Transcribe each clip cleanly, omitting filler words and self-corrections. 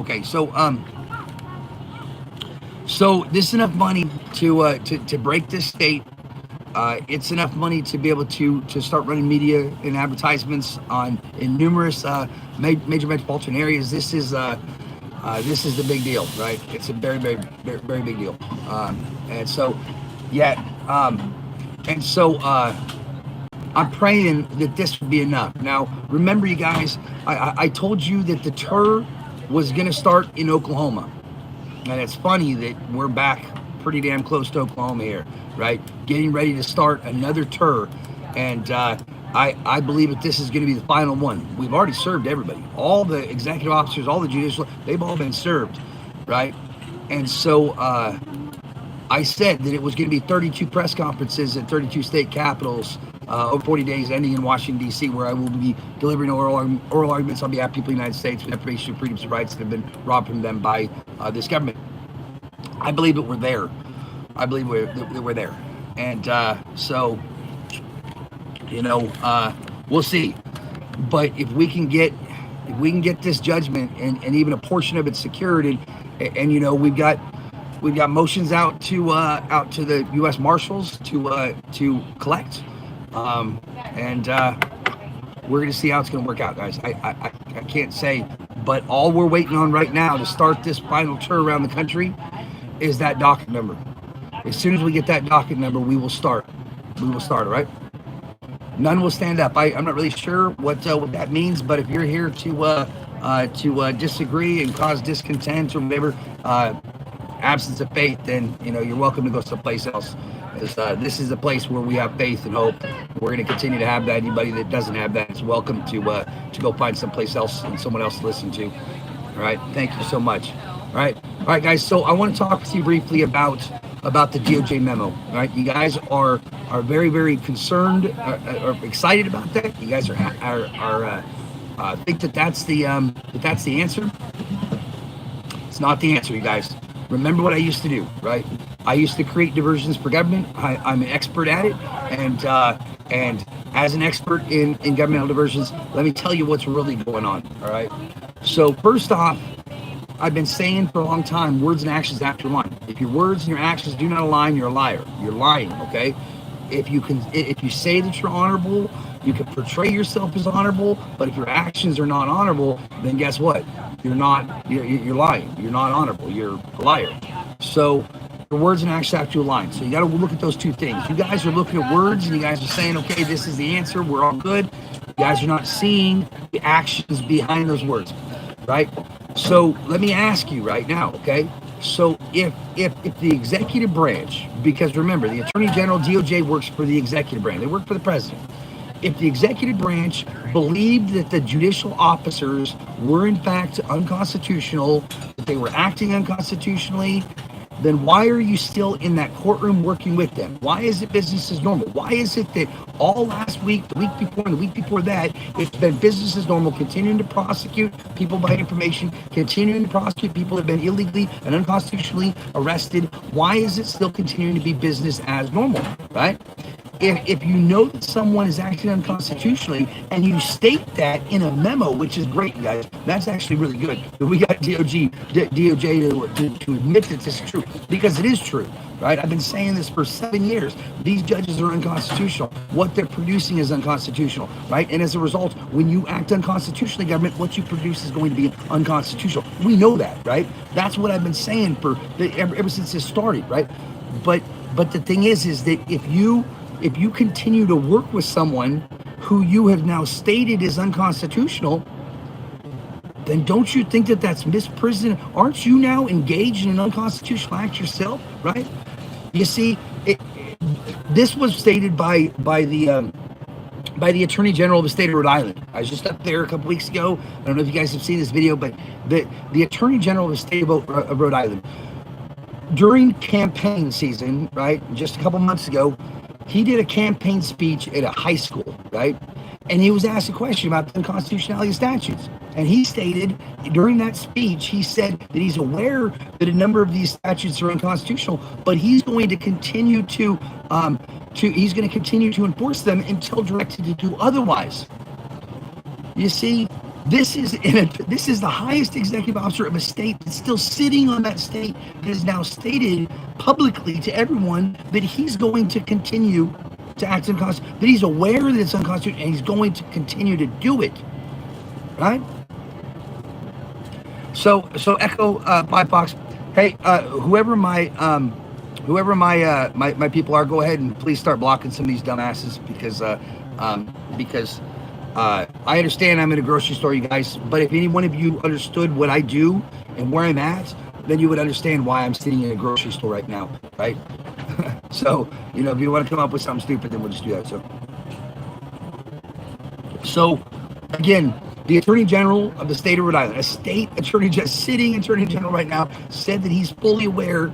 Okay, so this is enough money to break this state. It's enough money to be able to start running media and advertisements on in numerous major metropolitan areas. This is the big deal, right? It's a very big deal. And so, yeah, and so I'm praying that this would be enough. Now, remember, you guys, I told you that the tour was going to start in Oklahoma. And it's funny that we're back pretty damn close to Oklahoma here, right? Getting ready to start another tour. And I believe that this is going to be the final one. We've already served everybody. All the executive officers, all the judicial, they've all been served, right? And so I said that it was going to be 32 press conferences at 32 state capitals over 40 days, ending in Washington, D.C., where I will be delivering oral arguments on behalf of people of the United States with information, freedoms, and rights that have been robbed from them by this government. I believe that we're there. I believe that we're there. And so, we'll see. But if we can get this judgment and even a portion of it secured, and we've got motions out to the U.S. Marshals to collect, and we're going to see how it's going to work out, guys. I can't say, but all we're waiting on right now to start this final tour around the country is that docket number. As soon as we get that docket number, we will start. All right? None will stand up. I'm not really sure what that means, but if you're here to disagree and cause discontent or whatever, absence of faith, then you're welcome to go someplace else. This is a place where we have faith and hope. We're going to continue to have that. Anybody that doesn't have that is welcome to go find someplace else and someone else to listen to. All right. Thank you so much. All right, guys. So I want to talk with you briefly about the DOJ memo. All right, you guys are very concerned or excited about that. You guys are think that's the answer. It's not the answer, you guys. Remember what I used to do, right? I used to create diversions for government. I'm an expert at it, and as an expert in governmental diversions, let me tell you what's really going on. All right. So first off, I've been saying for a long time, words and actions have to align. If your words and your actions do not align, you're a liar. You're lying. Okay. If you say that you're honorable, you can portray yourself as honorable, but if your actions are not honorable, then guess what? You're not. You're lying. You're not honorable. You're a liar. So your words and actions have to align. So you got to look at those two things. You guys are looking at words and you guys are saying, okay, this is the answer. We're all good. You guys are not seeing the actions behind those words, right? So let me ask you right now, okay? So if the executive branch, because remember, the Attorney General, DOJ works for the executive branch. They work for the president. If the executive branch believed that the judicial officers were in fact unconstitutional, that they were acting unconstitutionally, then why are you still in that courtroom working with them? Why is it business as normal? Why is it that all last week, the week before, and the week before that, it's been business as normal, continuing to prosecute people by information, continuing to prosecute people that have been illegally and unconstitutionally arrested? Why is it still continuing to be business as normal, right? If you know that someone is acting unconstitutionally and you state that in a memo, which is great, you guys, that's actually really good. We got DOJ to admit that this is true, because it is true, right? I've been saying this for 7 years. These judges are unconstitutional. What they're producing is unconstitutional, right? And as a result, when you act unconstitutionally, government, what you produce is going to be unconstitutional. We know that, right? That's what I've been saying ever since this started, right? But the thing is that if you continue to work with someone who you have now stated is unconstitutional, then don't you think that that's misprision? Aren't you now engaged in an unconstitutional act yourself, right? You see, this was stated by the Attorney General of the state of Rhode Island. I was just up there a couple weeks ago. I don't know if you guys have seen this video, but the Attorney General of the state of Rhode Island, during campaign season, right, just a couple months ago, he did a campaign speech at a high school, right? And he was asked a question about the unconstitutionality of statutes. And he stated during that speech, he said that he's aware that a number of these statutes are unconstitutional, but he's going to continue to enforce them until directed to do otherwise. You see, This is the highest executive officer of a state that's still sitting on that state that has now stated publicly to everyone that he's going to continue to act unconstitutional, that he's aware that it's unconstitutional, and he's going to continue to do it. Right? So Echo Black Box, hey, whoever my my people are, go ahead and please start blocking some of these dumbasses because I understand I'm in a grocery store, you guys, but if any one of you understood what I do and where I'm at, then you would understand why I'm sitting in a grocery store right now, right? So, you know, if you want to come up with something stupid, then we'll just do that. So again, the Attorney General of the state of Rhode Island, a state attorney, just sitting Attorney General right now, said that he's fully aware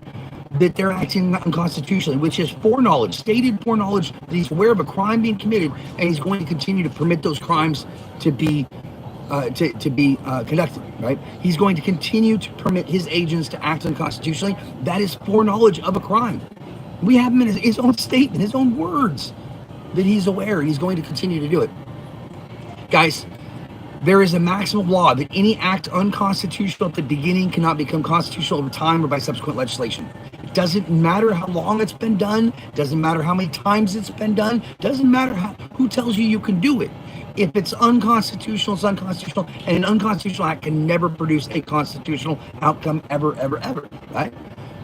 that they're acting unconstitutionally, which is foreknowledge, stated foreknowledge that he's aware of a crime being committed, and he's going to continue to permit those crimes to be conducted, right? He's going to continue to permit his agents to act unconstitutionally. That is foreknowledge of a crime. We have him in his own statement, his own words, that he's aware, and he's going to continue to do it. Guys, there is a maximum law that any act unconstitutional at the beginning cannot become constitutional over time or by subsequent legislation. It doesn't matter how long it's been done, doesn't matter how many times it's been done, doesn't matter who tells you can do it. If it's unconstitutional, it's unconstitutional, and an unconstitutional act can never produce a constitutional outcome ever, ever, right?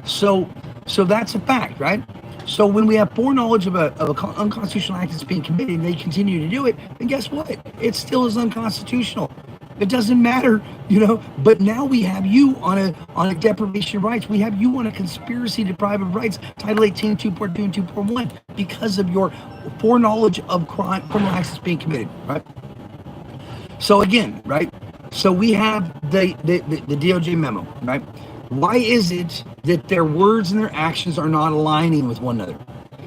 So that's a fact, right? So when we have foreknowledge of an unconstitutional act that's being committed and they continue to do it, then guess what? It still is unconstitutional. It doesn't matter, you know, but now we have you on a deprivation of rights. We have you on a conspiracy to deprive of rights, Title 18, 2.2 and 2.1, because of your foreknowledge of crime, criminal acts that's being committed, right? So again, right? So we have the DOJ memo, right? Why is it that their words and their actions are not aligning with one another?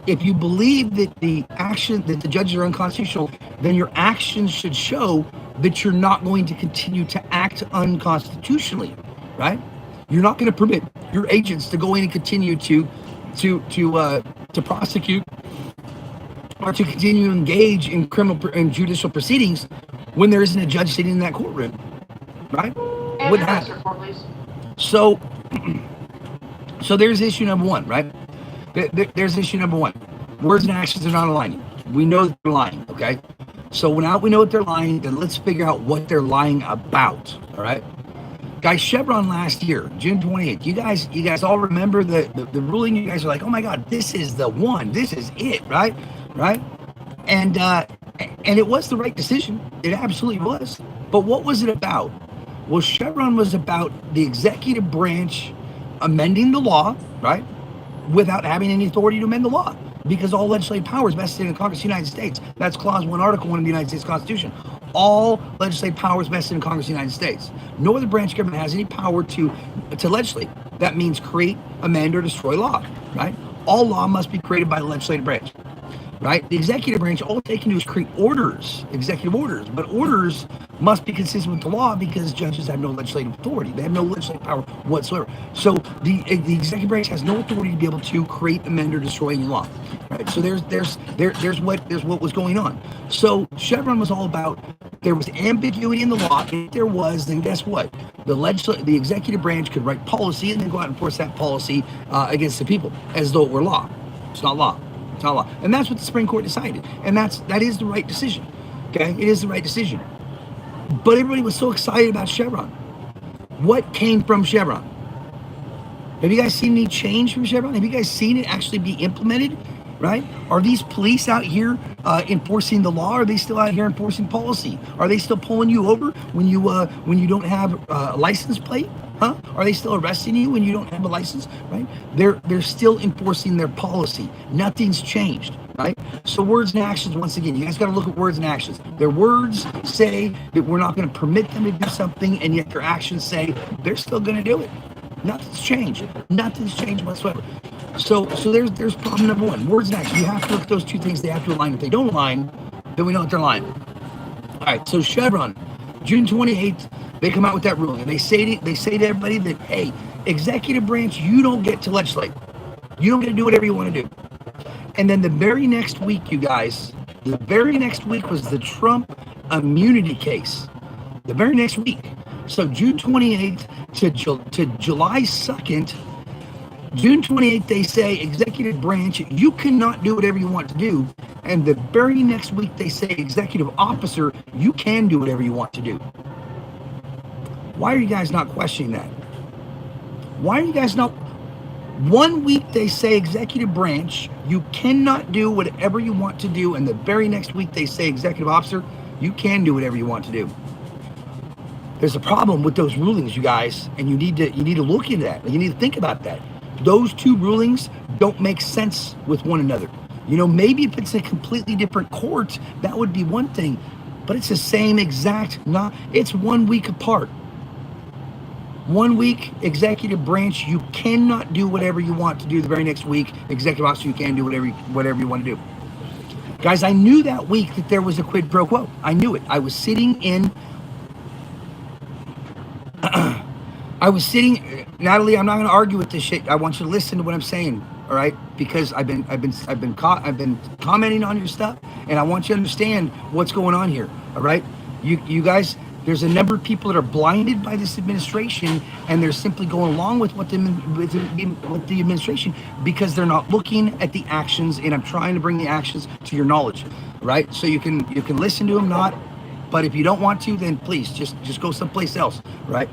If you believe that the judges are unconstitutional, then your actions should show that you're not going to continue to act unconstitutionally, right? You're not going to permit your agents to go in and continue to prosecute or to continue to engage in criminal and judicial proceedings when there isn't a judge sitting in that courtroom, right? Wouldn't happen. So there's issue number one, right? There's issue number one. Words and actions are not aligning. We know that they're lying, okay? So now we know that they're lying, then let's figure out what they're lying about, all right? Guys, Chevron last year, June 28th, you guys all remember the ruling? You guys are like, oh my God, this is the one. This is it, right? Right? And it was the right decision. It absolutely was. But what was it about? Well, Chevron was about the executive branch amending the law, right, without having any authority to amend the law, because all legislative power is vested in the Congress of the United States. That's Clause 1, Article 1 of the United States Constitution. All legislative power is vested in Congress of the United States. No other branch of government has any power to legislate. That means create, amend, or destroy law, right? All law must be created by the legislative branch. Right? The executive branch, all they can do is create orders, executive orders, but orders must be consistent with the law because judges have no legislative authority. They have no legislative power whatsoever. So the executive branch has no authority to be able to create, amend, or destroy any law. Right? So there's what was going on. So Chevron was all about, there was ambiguity in the law. If there was, then guess what? The executive branch could write policy and then go out and enforce that policy against the people as though it were law. It's not law. It's not law. And that's what the Supreme Court decided. And that is the right decision. Okay? It is the right decision. But everybody was so excited about Chevron. What came from Chevron? Have you guys seen any change from Chevron? Have you guys seen it actually be implemented? Right? Are these police out here enforcing the law? Are they still out here enforcing policy? Are they still pulling you over when you don't have a license plate? Huh? Are they still arresting you when you don't have a license? Right? They're still enforcing their policy. Nothing's changed. Right? So words and actions, once again, you guys got to look at words and actions. Their words say that we're not going to permit them to do something, and yet their actions say they're still going to do it. Nothing's changed. Nothing's changed whatsoever. So there's problem number one. Words and actions. You have to look at those two things. They have to align. If they don't align, then we know that they're lying. All right. So Chevron, June 28th, they come out with that ruling, and they say to everybody that, hey, executive branch, you don't get to legislate. You don't get to do whatever you want to do. And then the very next week, you guys, the very next week was the Trump immunity case. the very next week. So June 28th to July 2nd, June 28th, they say, executive branch, you cannot do whatever you want to do. And the very next week, they say, executive officer, you can do whatever you want to do. Why are you guys not questioning that? Why are you guys not? One week, they say, executive branch, you cannot do whatever you want to do. And the very next week, they say, executive officer, you can do whatever you want to do. There's a problem with those rulings, you guys, and you need to look into that. You need to think about that. Those two rulings don't make sense with one another. You know, maybe if it's a completely different court, that would be one thing, but it's the same exact, it's 1 week apart. 1 week, executive branch, you cannot do whatever you want to do. The very next week, executive officer, you can do whatever you want to do. Guys, I knew that week that there was a quid pro quo. I knew it. I was sitting, Natalie, I'm not going to argue with this shit. I want you to listen to what I'm saying, all right? Because I've been commenting on your stuff, and I want you to understand what's going on here, all right? You guys, there's a number of people that are blinded by this administration, and they're simply going along with what the administration, because they're not looking at the actions, and I'm trying to bring the actions to your knowledge, right? So you can listen to them, but if you don't want to, then please just go someplace else, right?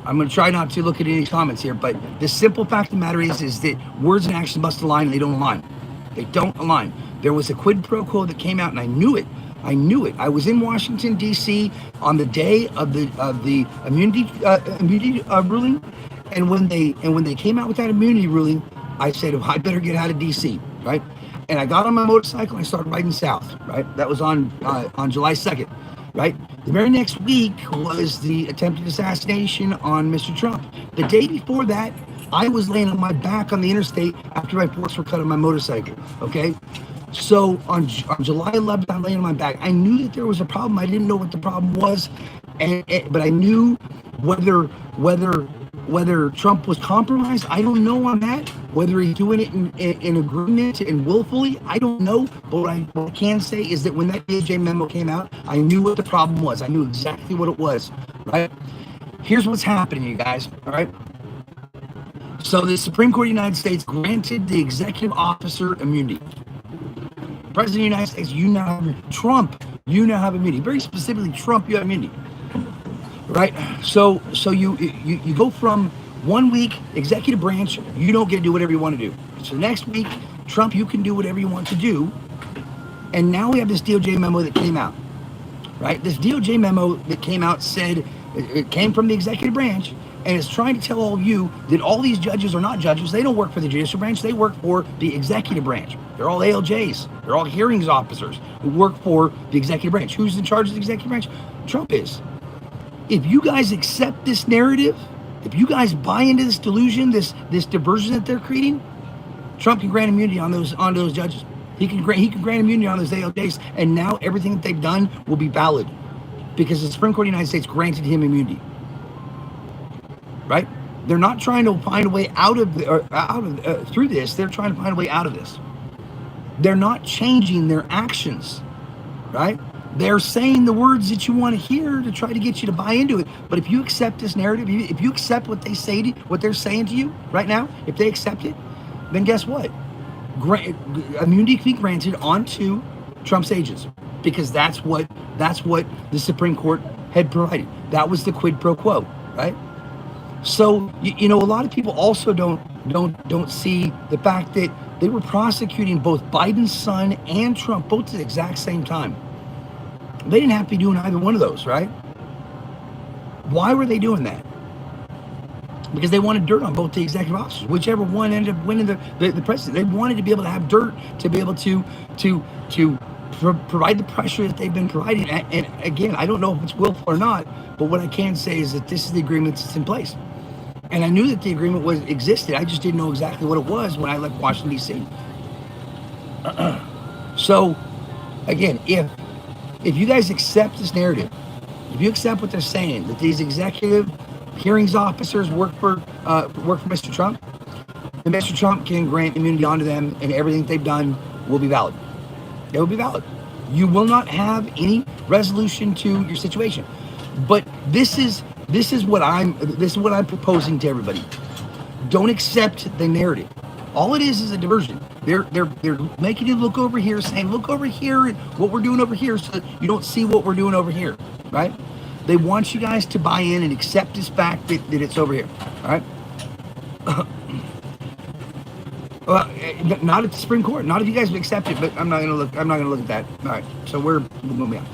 I'm going to try not to look at any comments here, but the simple fact of the matter is that words and actions must align, and they don't align. They don't align. There was a quid pro quo that came out, and I knew it. I was in Washington, D.C. on the day of the immunity ruling, and when they came out with that immunity ruling, I said, I better get out of D.C., right? And I got on my motorcycle and I started riding south, right? That was on July 2nd. Right? The very next week was the attempted assassination on Mr. Trump. The day before that, I was laying on my back on the interstate after my forks were cut on my motorcycle. Okay? So on July 11th, I'm laying on my back. I knew that there was a problem. I didn't know what the problem was, but I knew whether Trump was compromised. I don't know on that. Whether he's doing it in agreement and willfully, I don't know. But what I can say is that when that DOJ memo came out, I knew what the problem was. I knew exactly what it was, right? Here's what's happening, you guys, all right? So the Supreme Court of the United States granted the executive officer immunity. President of the United States, you now have Trump, you now have immunity. Very specifically, Trump, you have immunity. Right, so you go from 1 week, executive branch, you don't get to do whatever you want to do. So next week, Trump, you can do whatever you want to do. And now we have this DOJ memo that came out, right? This DOJ memo that came out said, it came from the executive branch, and it's trying to tell all of you that all these judges are not judges. They don't work for the judicial branch. They work for the executive branch. They're all ALJs. They're all hearings officers who work for the executive branch. Who's in charge of the executive branch? Trump is. If you guys accept this narrative, if you guys buy into this delusion, this diversion that they're creating, Trump can grant immunity on those judges. He can grant immunity on those ALJs, and now everything that they've done will be valid because the Supreme Court of the United States granted him immunity. Right? They're not trying to find a way through this. They're trying to find a way out of this. They're not changing their actions, right? They're saying the words that you want to hear to try to get you to buy into it. But if you accept this narrative, if you accept what they say, what they're saying to you right now, if they accept it, then guess what? Immunity can be granted onto Trump's agents because that's what the Supreme Court had provided. That was the quid pro quo, right? So you know, a lot of people also don't see the fact that they were prosecuting both Biden's son and Trump both at the exact same time. They didn't have to be doing either one of those, right? Why were they doing that? Because they wanted dirt on both the executive officers, whichever one ended up winning the president. They wanted to be able to have dirt to be able to provide the pressure that they've been providing. And again, I don't know if it's willful or not, but what I can say is that this is the agreement that's in place. And I knew that the agreement existed. I just didn't know exactly what it was when I left Washington, D.C. So, again, if you guys accept this narrative, if you accept what they're saying, that these executive hearings officers work for Mr. Trump, then Mr. Trump can grant immunity onto them, and everything they've done will be valid. It will be valid. You will not have any resolution to your situation. But this is what I'm proposing to everybody. Don't accept the narrative. All it is a diversion. They're making you look over here, saying, look over here at what we're doing over here, so that you don't see what we're doing over here, right? They want you guys to buy in and accept this fact that it's over here, all right? Well, not at the Supreme Court. Not if you guys would accept it, but I'm not gonna look. I'm not gonna look at that. All right. So we're moving on.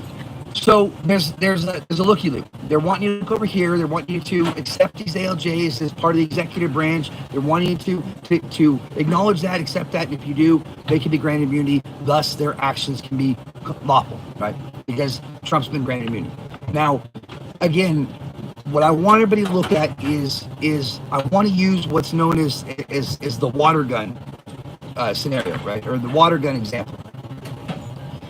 So there's a looky loop. They're wanting you to look over here. They're wanting you to accept these ALJs as part of the executive branch. They're wanting you to acknowledge that, accept that. And if you do, they can be granted immunity. Thus, their actions can be lawful, right? Because Trump's been granted immunity. Now, again, what I want everybody to look at is I want to use what's known as the water gun scenario, right? Or the water gun example.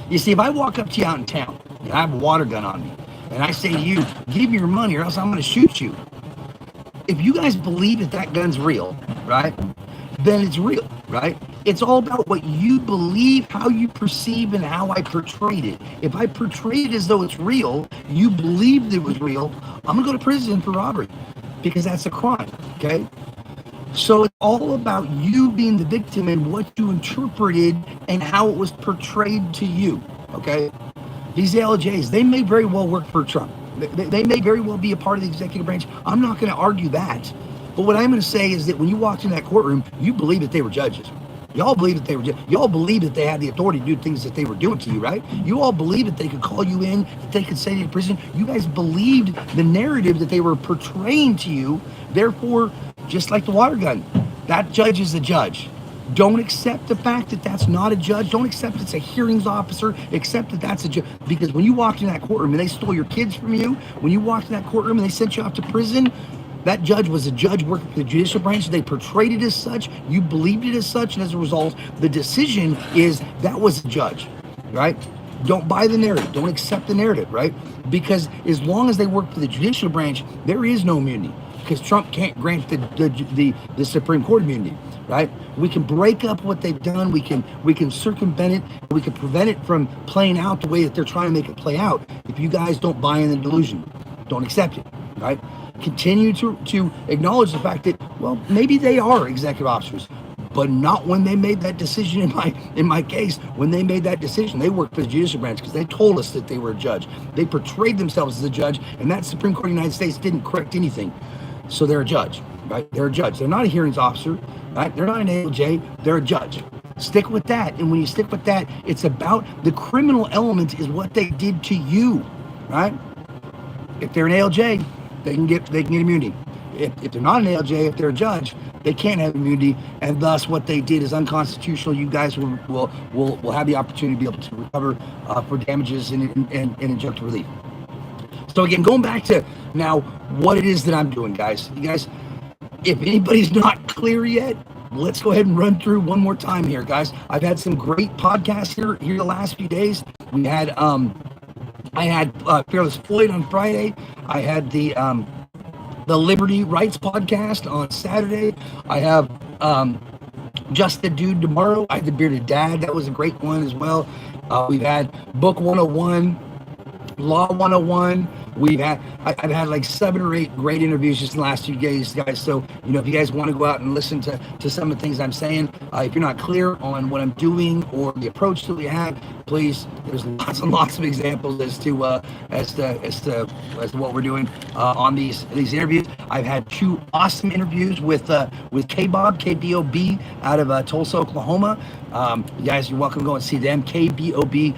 You see, if I walk up to you out in town and I have a water gun on me and I say to you, give me your money or else I'm going to shoot you. If you guys believe that gun's real, right, then it's real, right? It's all about what you believe, how you perceive, and how I portrayed it. If I portrayed it as though it's real, you believed it was real, I'm going to go to prison for robbery because that's a crime, okay? So it's all about you being the victim and what you interpreted and how it was portrayed to you, okay? These ALJs, they may very well work for Trump. They may very well be a part of the executive branch. I'm not going to argue that. But what I'm going to say is that when you walked in that courtroom, you believe that they were judges. Y'all believe that they were judges. Y'all believe that they had the authority to do things that they were doing to you, right? You all believe that they could call you in, that they could send you to prison. You guys believed the narrative that they were portraying to you. Therefore, just like the water gun, that judge is the judge. Don't accept the fact that that's not a judge. Don't accept it's a hearings officer. Accept that that's a judge. Because when you walked in that courtroom and they stole your kids from you, when you walked in that courtroom and they sent you off to prison, that judge was a judge working for the judicial branch. They portrayed it as such. You believed it as such. And as a result, the decision is that was a judge, right? Don't buy the narrative. Don't accept the narrative, right? Because as long as they work for the judicial branch, there is no immunity. Because Trump can't grant the Supreme Court immunity, right? We can break up what they've done. We can circumvent it. We can prevent it from playing out the way that they're trying to make it play out. If you guys don't buy in the delusion, don't accept it, right? Continue to acknowledge the fact that, well, maybe they are executive officers, but not when they made that decision in my case. When they made that decision, they worked for the judicial branch because they told us that they were a judge. They portrayed themselves as a judge, and that Supreme Court of the United States didn't correct anything. So they're a judge, right? They're a judge. They're not a hearings officer, right? They're not an ALJ. They're a judge. Stick with that. And when you stick with that, it's about the criminal element is what they did to you, right? If they're an ALJ, they can get immunity. If they're not an ALJ, if they're a judge, they can't have immunity, and thus what they did is unconstitutional. You guys will have the opportunity to be able to recover for damages and injunctive relief. So again, going back to now what it is that I'm doing, guys. You guys, if anybody's not clear yet, let's go ahead and run through one more time here, guys. I've had some great podcasts here the last few days. We had I had Fearless Floyd on Friday. I had the Liberty Rights podcast on Saturday. I have Just the Dude tomorrow. I had the Bearded Dad. That was a great one as well. We've had Book 101, Law 101. I've had like 7 or 8 great interviews just in the last few days, guys. So, if you guys want to go out and listen to some of the things I'm saying, if you're not clear on what I'm doing or the approach that we have, please, there's lots and lots of examples as to what we're doing on these interviews. I've had 2 awesome interviews with KBOB out of Tulsa, Oklahoma. You guys, you're welcome to go and see them, KBOB.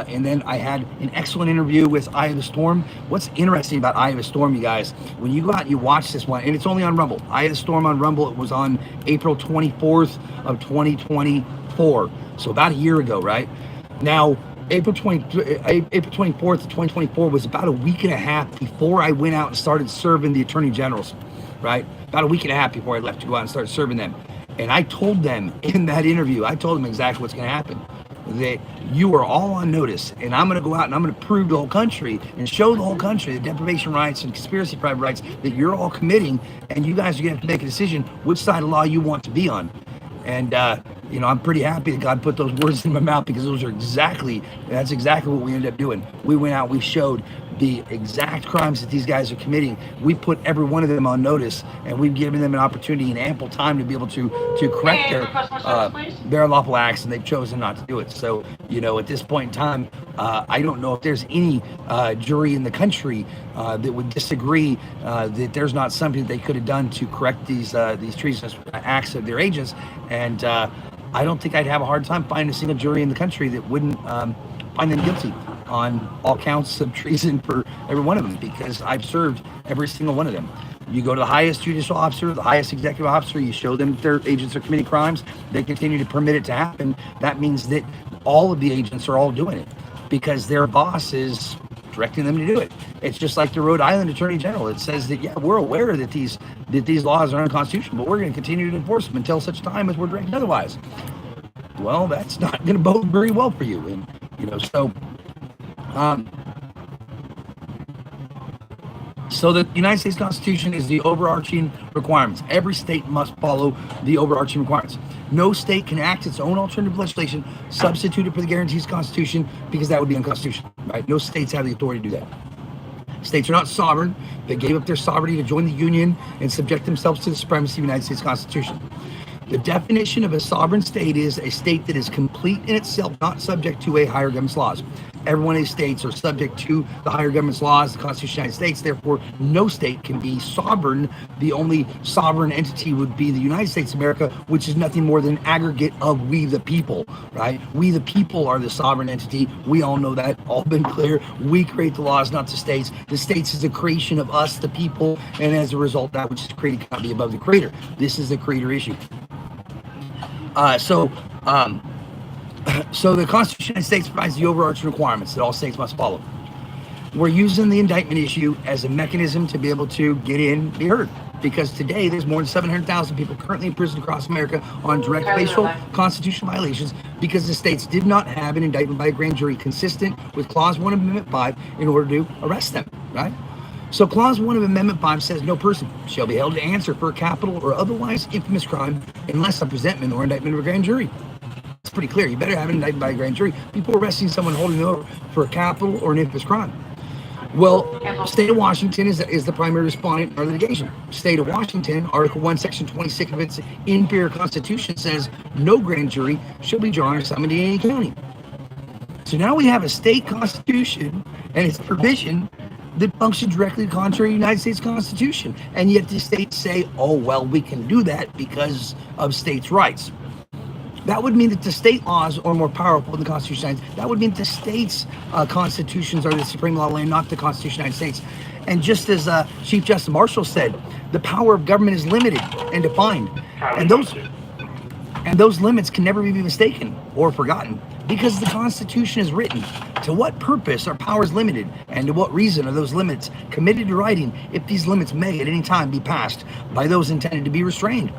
And then I had an excellent interview with Eye of the Storm. What's interesting about Eye of the Storm, you guys, when you go out and you watch this one, and it's only on Rumble. Eye of the Storm on Rumble, it was on April 24th of 2024. So about a year ago, right? Now, April 24th of 2024 was about a week and a half before I went out and started serving the attorney generals, right? About a week and a half before I left to go out and start serving them. And I told them in that interview, I told them exactly what's going to happen. That you are all on notice, and I'm going to go out and I'm going to prove to the whole country and show the whole country the deprivation rights and conspiracy private rights that you're all committing, and you guys are going to have to make a decision which side of the law you want to be on. And I'm pretty happy that God put those words in my mouth, because that's exactly what we ended up doing. We went out, we showed the exact crimes that these guys are committing. We put every one of them on notice, and we've given them an opportunity and ample time to be able to correct their unlawful acts, and they've chosen not to do it. So, at this point in time, I don't know if there's any jury in the country that would disagree that there's not something that they could have done to correct these treasonous acts of their agents. And I don't think I'd have a hard time finding a single jury in the country that wouldn't find them guilty on all counts of treason for every one of them, because I've served every single one of them. You go to the highest judicial officer, the highest executive officer, you show them that their agents are committing crimes, they continue to permit it to happen. That means that all of the agents are all doing it because their boss is directing them to do it. It's just like the Rhode Island Attorney General. It says that, yeah, we're aware that these laws are unconstitutional, but we're going to continue to enforce them until such time as we're directed otherwise. Well, that's not going to bode very well for you. And, so the United States Constitution is the overarching requirements. Every state must follow the overarching requirements. No state can act its own alternative legislation substituted for the guarantees of the Constitution, because that would be unconstitutional, right? No states have the authority to do that. States are not sovereign. They gave up their sovereignty to join the Union and subject themselves to the supremacy of the United States Constitution. The definition of a sovereign state is a state that is complete in itself, not subject to a higher government's laws. Every one of these states are subject to the higher government's laws, the Constitution of the United States. Therefore, no state can be sovereign. The only sovereign entity would be the United States of America, which is nothing more than an aggregate of we the people, right? We the people are the sovereign entity. We all know that, all been clear. We create the laws, not the states. The states is a creation of us, the people, and as a result, that which is created cannot be above the creator. This is a creator issue. So the Constitution of the United States provides the overarching requirements that all states must follow. We're using the indictment issue as a mechanism to be able to get in, be heard. Because today there's more than 700,000 people currently in prison across America on direct facial constitutional violations because the states did not have an indictment by a grand jury consistent with Clause 1 of Amendment 5 in order to arrest them, right? So Clause 1 of Amendment 5 says no person shall be held to answer for a capital or otherwise infamous crime unless a presentment or indictment of a grand jury. It's pretty clear. You better have an indictment by a grand jury before arresting someone holding them over for a capital or an infamous crime. Well, state of Washington is the primary respondent in our litigation. State of Washington, Article 1, Section 26 of its inferior constitution says no grand jury shall be drawn or summoned in any county. So now we have a state constitution and its provision that functions directly contrary to the United States Constitution. And yet the states say, oh, well, we can do that because of states' rights. That would mean that the state laws are more powerful than the Constitution. That would mean that the states' constitutions are the supreme law of the land, not the Constitution of the United States. And just as Chief Justice Marshall said, the power of government is limited and defined. And those limits can never be mistaken or forgotten because the Constitution is written. To what purpose are powers limited, and to what reason are those limits committed to writing if these limits may at any time be passed by those intended to be restrained?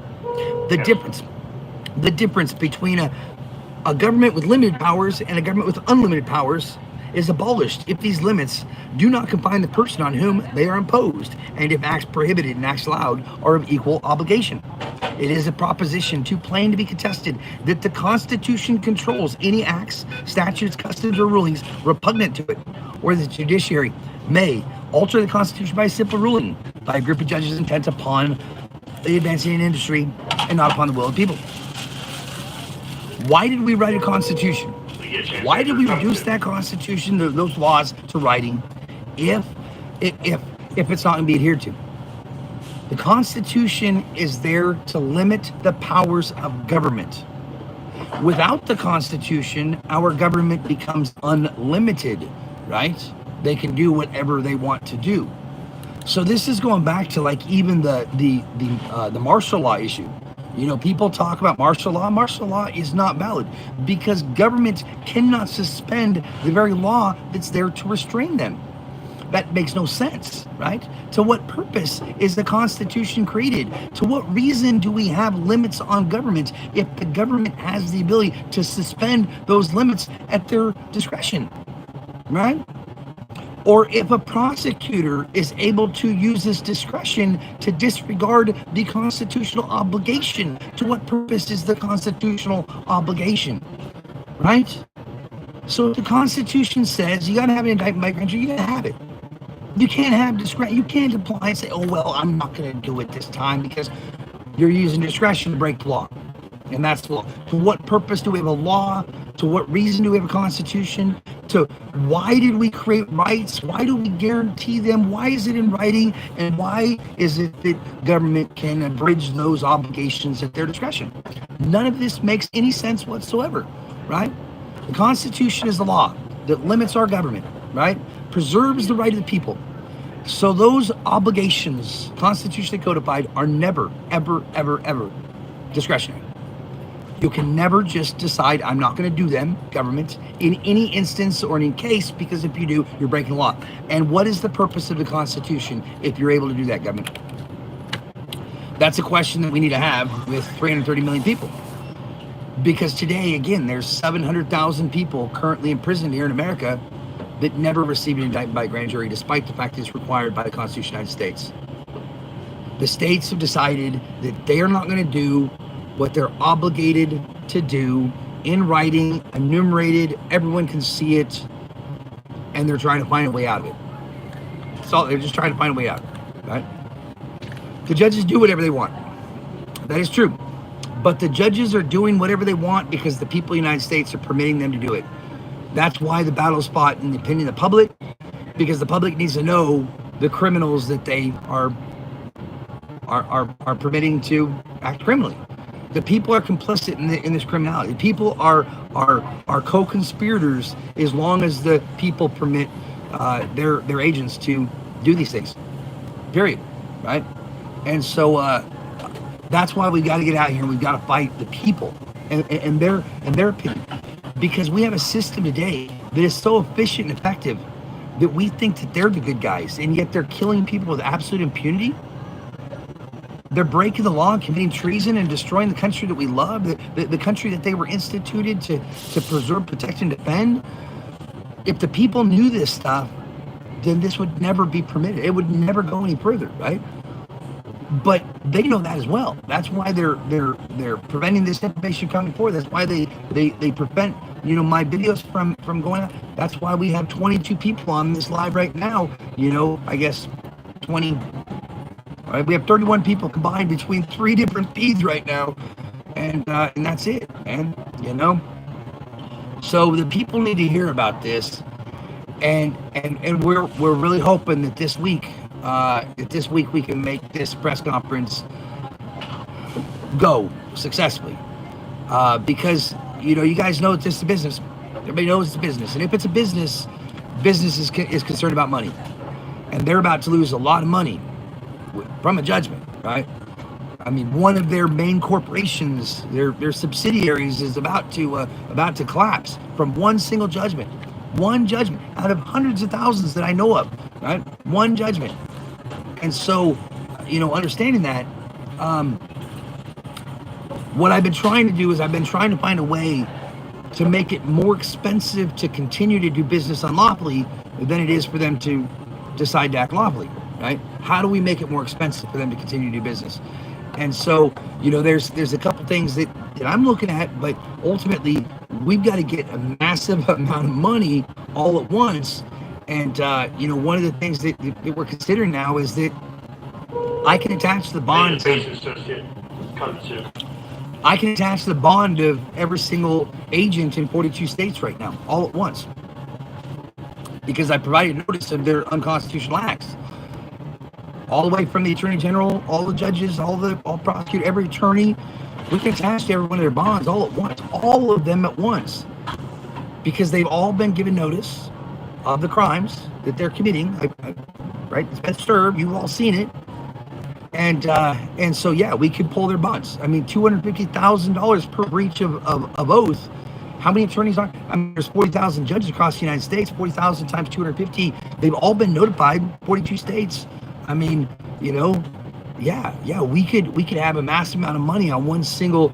The difference between a government with limited powers and a government with unlimited powers is abolished if these limits do not confine the person on whom they are imposed, and if acts prohibited and acts allowed are of equal obligation. It is a proposition too plain to be contested that the Constitution controls any acts, statutes, customs, or rulings repugnant to it, or the judiciary may alter the Constitution by a simple ruling by a group of judges intent upon the advancing an industry and not upon the will of the people. Why did we write a Constitution? Why did we reduce that Constitution, those laws, to writing if it's not going to be adhered to? The Constitution is there to limit the powers of government. Without the Constitution, our government becomes unlimited, right? They can do whatever they want to do. So this is going back to like even the martial law issue. You know, people talk about martial law. Martial law is not valid because government cannot suspend the very law that's there to restrain them. That makes no sense, right? To what purpose is the Constitution created? To what reason do we have limits on government if the government has the ability to suspend those limits at their discretion, right? or if a prosecutor is able to use his discretion to disregard the constitutional obligation. To what purpose is the constitutional obligation, right? So if the Constitution says you got to have an indictment by grand jury, you got to have it. You can't have discretion. You can't apply and say, oh, well, I'm not going to do it this time because you're using discretion to break the law. And that's the law. To what purpose do we have a law? To what reason do we have a constitution? To why did we create rights? Why do we guarantee them? Why is it in writing? And why is it that government can abridge those obligations at their discretion? None of this makes any sense whatsoever, right? The Constitution is the law that limits our government, right? Preserves the right of the people. So those obligations, constitutionally codified, are never, ever, ever, ever discretionary. You can never just decide, I'm not going to do them, government, in any instance or in any case, because if you do, you're breaking the law. And what is the purpose of the Constitution if you're able to do that, government? That's a question that we need to have with 330 million people. Because today, again, there's 700,000 people currently imprisoned here in America that never received an indictment by a grand jury, despite the fact that it's required by the Constitution of the United States. The states have decided that they are not going to do what they're obligated to do in writing, enumerated, everyone can see it, and they're trying to find a way out of it. So they're just trying to find a way out, right? The judges do whatever they want. That is true. But the judges are doing whatever they want because the people of the United States are permitting them to do it. That's why the battle is fought in the opinion of the public, because the public needs to know the criminals that they are permitting to act criminally. The people are complicit in this criminality. People are co-conspirators as long as the people permit their agents to do these things. Period. Right? And so that's why we got to get out here and we've got to fight the people and their opinion, because we have a system today that is so efficient and effective that we think that they're the good guys, and yet they're killing people with absolute impunity. They're breaking the law and committing treason and destroying the country that we love, the country that they were instituted to preserve, protect, and defend. If the people knew this stuff, then this would never be permitted. It would never go any further, right? But they know that as well. That's why they're preventing this information coming forward. That's why they prevent my videos from going out. That's why we have 22 people on this live right now. I guess 20. Right, we have 31 people combined between 3 different feeds right now, and that's it. And so the people need to hear about this, and we're really hoping that this week we can make this press conference go successfully, because you guys know this is a business. Everybody knows it's a business, and if it's a business is concerned about money, and they're about to lose a lot of money from a judgment, right? I mean, one of their main corporations, their subsidiaries, is about to collapse from one single judgment. One judgment out of hundreds of thousands that I know of, right? One judgment. And so, understanding that, what I've been trying to do is I've been trying to find a way to make it more expensive to continue to do business unlawfully than it is for them to decide to act lawfully. Right? How do we make it more expensive for them to continue to do business? And so, there's a couple things that I'm looking at, but ultimately we've got to get a massive amount of money all at once. And one of the things that we're considering now is that I can attach the bond. I can attach the bond of every single agent in 42 states right now, all at once, because I provided notice of their unconstitutional acts. All the way from the attorney general, all the judges, all prosecutor, every attorney, we can attach to every one of their bonds all at once, all of them at once, because they've all been given notice of the crimes that they're committing. Right? It's been served. You've all seen it, and so yeah, we could pull their bonds. I mean, $250,000 per breach of oath. How many attorneys are? I mean, there's 40,000 judges across the United States. 40,000 times 250. They've all been notified. 42 states. I mean, we could have a massive amount of money on one single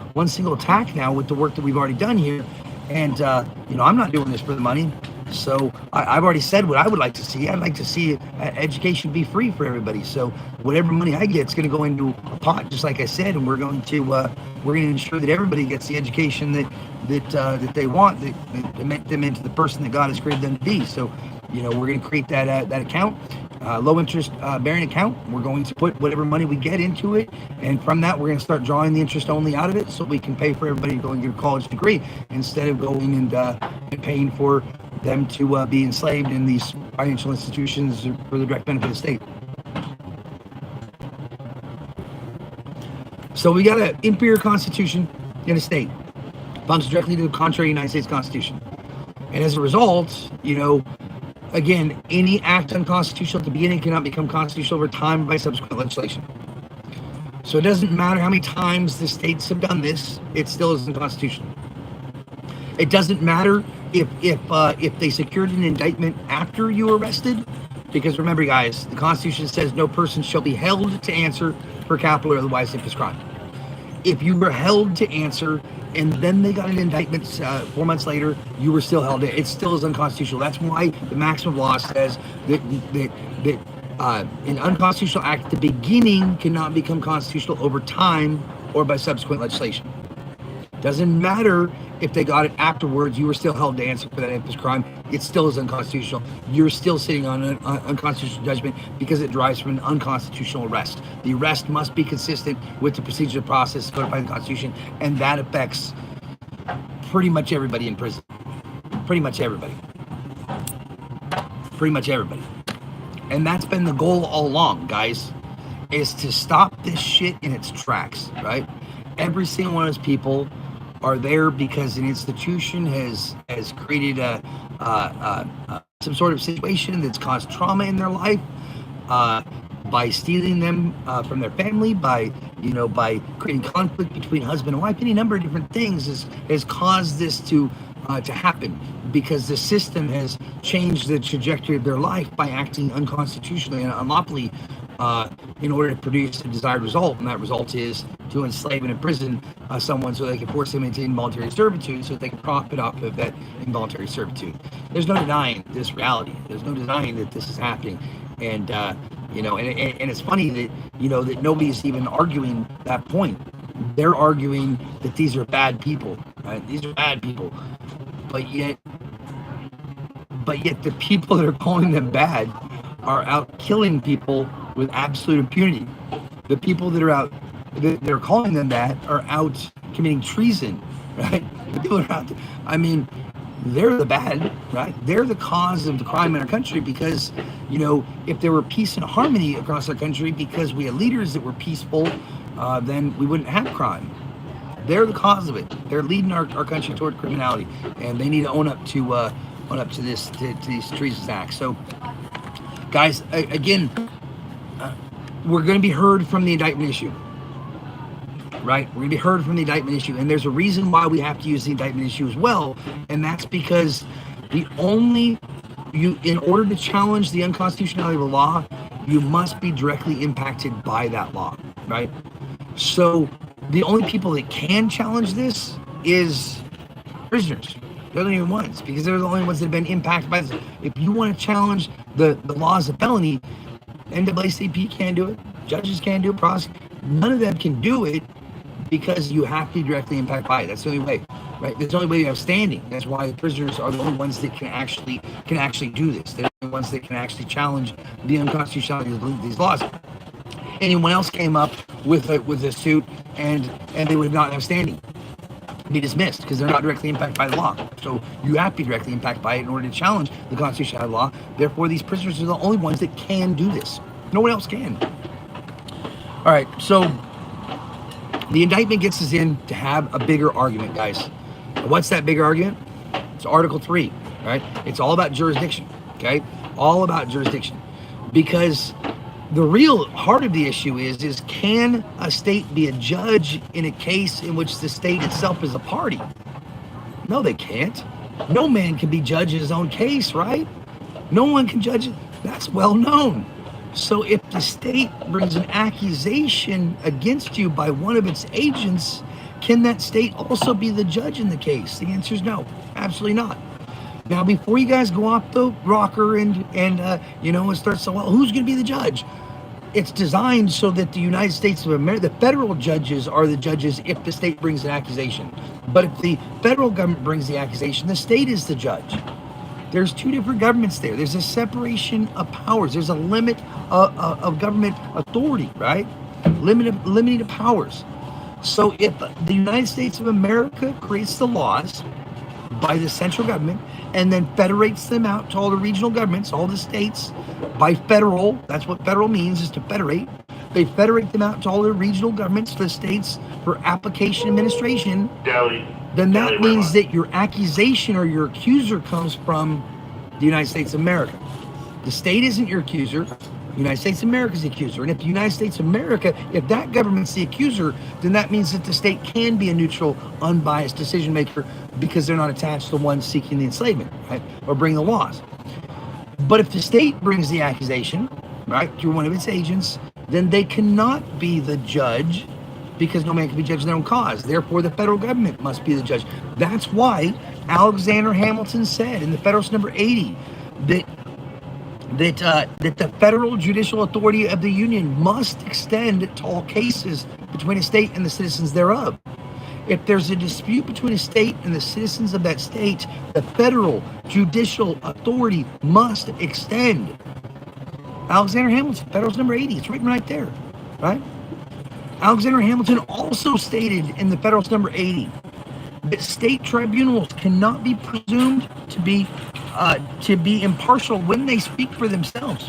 attack now with the work that we've already done here. And I'm not doing this for the money. So I've already said what I would like to see. I'd like to see education be free for everybody. So whatever money I get is going to go into a pot, just like I said, and we're going to ensure that everybody gets the education that they want, that make them into the person that God has created them to be. So, we're going to create that account, low interest bearing account. We're going to put whatever money we get into it, and from that we're going to start drawing the interest only out of it, so we can pay for everybody to go and get a college degree instead of going and paying for them to be enslaved in these financial institutions for the direct benefit of the state. So we got an inferior constitution in a state, functions directly to the contrary United States Constitution, and as a result, again, any act unconstitutional at the beginning cannot become constitutional over time by subsequent legislation. So it doesn't matter how many times the states have done this; it still isn't constitutional. It doesn't matter if they secured an indictment after you were arrested, because remember, guys, the Constitution says no person shall be held to answer for capital or otherwise infamous crime. If you were held to answer and then they got an indictment 4 months later, you were still held. It still is unconstitutional. That's why the maximum law says that an unconstitutional act at the beginning cannot become constitutional over time or by subsequent legislation. Doesn't matter if they got it afterwards, you were still held to answer for that infamous crime. It still is unconstitutional. You're still sitting on an unconstitutional judgment because it derives from an unconstitutional arrest. The arrest must be consistent with the procedural process codified in the Constitution, and that affects pretty much everybody in prison. Pretty much everybody. Pretty much everybody. And that's been the goal all along, guys, is to stop this shit in its tracks, right? Every single one of those people are there because an institution has created some sort of situation that's caused trauma in their life, by stealing them from their family, by creating conflict between husband and wife. Any number of different things has caused this to happen, because the system has changed the trajectory of their life by acting unconstitutionally and unlawfully in order to produce a desired result, and that result is to enslave and imprison someone so they can force them into involuntary servitude so that they can profit off of that involuntary servitude. There's no denying this reality. There's no denying that this is happening, and and it's funny that that nobody's even arguing that point. They're arguing that these are bad people, right? These are bad people, but yet the people that are calling them bad are out killing people with absolute impunity. The people that are out, that are calling them that, are out committing treason, right? The people that are out, they're the bad, right? They're the cause of the crime in our country, because, if there were peace and harmony across our country, because we had leaders that were peaceful, then we wouldn't have crime. They're the cause of it. They're leading our country toward criminality, and they need to own up to these treason acts. So, guys, again, we're going to be heard from the indictment issue, right? We're going to be heard from the indictment issue, and there's a reason why we have to use the indictment issue as well, and that's because in order to challenge the unconstitutionality of a law, you must be directly impacted by that law, right? So the only people that can challenge this is prisoners. They're the only ones, because they're the only ones that have been impacted by this. If you want to challenge the laws of felony, NAACP can't do it, judges can't do it, none of them can do it, because you have to be directly impacted by it. That's the only way, right? That's the only way you have standing. That's why the prisoners are the only ones that can actually do this. They're the only ones that can actually challenge the unconstitutionality of these laws. Anyone else came up with a suit and they would not have standing, be dismissed, because they're not directly impacted by the law. So you have to be directly impacted by it in order to challenge the constitutional law. Therefore, these prisoners are the only ones that can do this. No one else can. All right, so the indictment gets us in to have a bigger argument, guys. What's that bigger argument? It's Article 3, right? It's all about jurisdiction, okay? All about jurisdiction. Because the real heart of the issue is can a state be a judge in a case in which the state itself is a party? No, they can't. No man can be judge in his own case, right? No one can judge it. That's well known. So if the state brings an accusation against you by one of its agents, can that state also be the judge in the case? The answer is no, absolutely not. Now, before you guys go off the rocker and start saying, well, who's going to be the judge? It's designed so that the United States of America, the federal judges are the judges if the state brings an accusation. But if the federal government brings the accusation, the state is the judge. There's two different governments there. There's a separation of powers. There's a limit of government authority, right? Limiting of powers. So if the United States of America creates the laws by the central government and then federates them out to all the regional governments, all the states, by federal, that's what federal means, is to federate. They federate them out to all the regional governments, the states, for application administration. Then that means that your accusation or your accuser comes from the United States of America. The state isn't your accuser. The United States of America is the accuser. And if the United States of America, if that government's the accuser, then that means that the state can be a neutral, unbiased decision maker because they're not attached to the one seeking the enslavement, right? Or bring the laws. But if the state brings the accusation, right, through one of its agents, then they cannot be the judge because no man can be judged in their own cause. Therefore, the federal government must be the judge. That's why Alexander Hamilton said in the Federalist Number 80 that the federal judicial authority of the Union must extend to all cases between a state and the citizens thereof. If there's a dispute between a state and the citizens of that state, the federal judicial authority must extend. Alexander Hamilton, Federalist Number 80, it's written right there, right? Alexander Hamilton also stated in the Federalist Number 80 that state tribunals cannot be presumed to be impartial when they speak for themselves.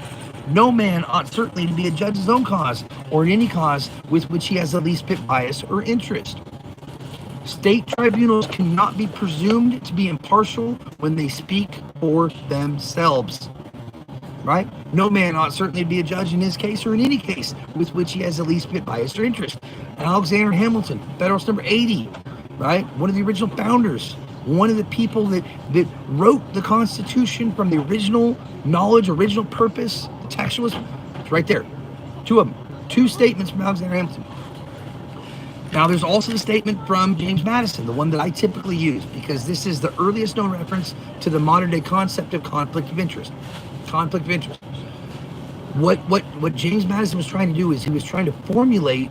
No man ought certainly to be a judge of his own cause or in any cause with which he has the least bit bias or interest. State tribunals cannot be presumed to be impartial when they speak for themselves. Right? No man ought certainly to be a judge in his case or in any case with which he has the least bit bias or interest. Alexander Hamilton, Federalist Number 80, right? One of the original founders, one of the people that wrote the Constitution from the original knowledge, original purpose, the textualist. It's right there. Two of them. Two statements from Alexander Hamilton. Now, there's also the statement from James Madison, the one that I typically use, because this is the earliest known reference to the modern day concept of conflict of interest. Conflict of interest. What James Madison was trying to do is he was trying to formulate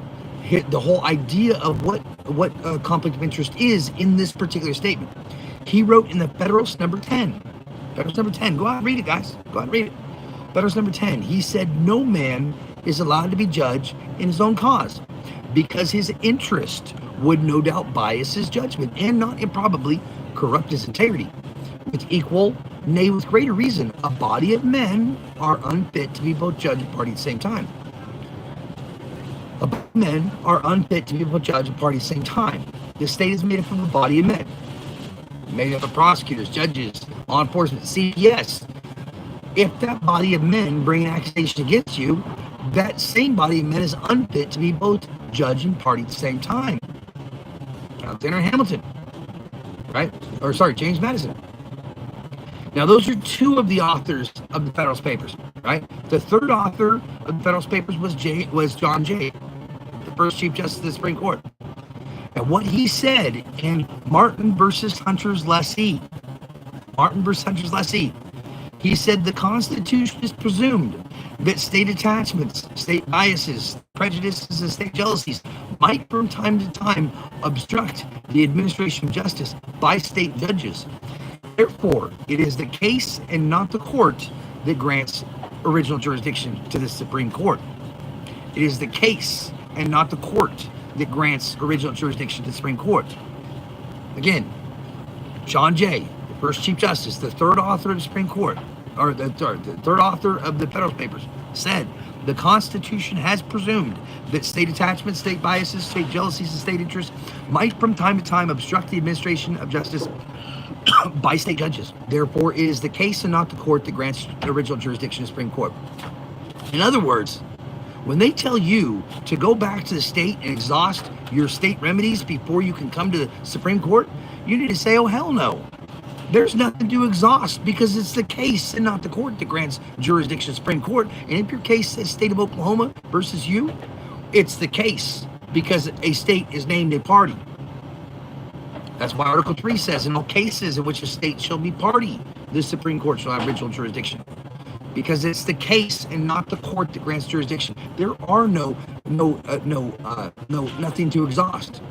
the whole idea of what conflict of interest is in this particular statement. He wrote in the Federalist Number 10. Federalist Number 10. Go out and read it, guys. Go out and read it. Federalist Number 10. He said, no man is allowed to be judge in his own cause, because his interest would no doubt bias his judgment and not improbably corrupt his integrity. With equal, nay, with greater reason, a body of men are unfit to be both judge and party at the same time. A body of men are unfit to be both judge and party at the same time. The state is made up of a body of men, made up of prosecutors, judges, law enforcement, CPS. If that body of men bring an accusation against you, that same body of men is unfit to be both judge and party at the same time. Alexander Hamilton, right? Or sorry, James Madison. Now, those are two of the authors of the Federalist Papers, right? The third author of the Federalist Papers was John Jay, the first Chief Justice of the Supreme Court. And what he said in Martin versus Hunter's Lessee, he said the Constitution is presumed that state attachments, state biases, prejudices, and state jealousies might from time to time obstruct the administration of justice by state judges. Therefore, it is the case and not the court that grants original jurisdiction to the Supreme Court. It is the case and not the court that grants original jurisdiction to the Supreme Court. Again, John Jay, the first Chief Justice, the third author of the Supreme Court, or the third author of the Federalist Papers, said the Constitution has presumed that state attachments, state biases, state jealousies, and state interests might from time to time obstruct the administration of justice by state judges. Therefore, it is the case and not the court that grants original jurisdiction to the Supreme Court. In other words, when they tell you to go back to the state and exhaust your state remedies before you can come to the Supreme Court, you need to say, oh, hell no. There's nothing to exhaust because it's the case and not the court that grants jurisdiction to the Supreme Court. And if your case says state of Oklahoma versus you, it's the case because a state is named a party. That's why Article 3 says, in all cases in which a state shall be party the Supreme Court shall have original jurisdiction, because it's the case and not the court that grants jurisdiction. There are nothing to exhaust.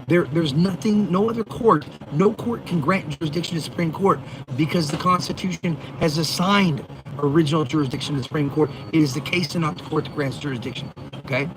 There's nothing, no other court, no court can grant jurisdiction to the Supreme Court, because the Constitution has assigned original jurisdiction to the Supreme Court. It is the case and not the court that grants jurisdiction. Okay?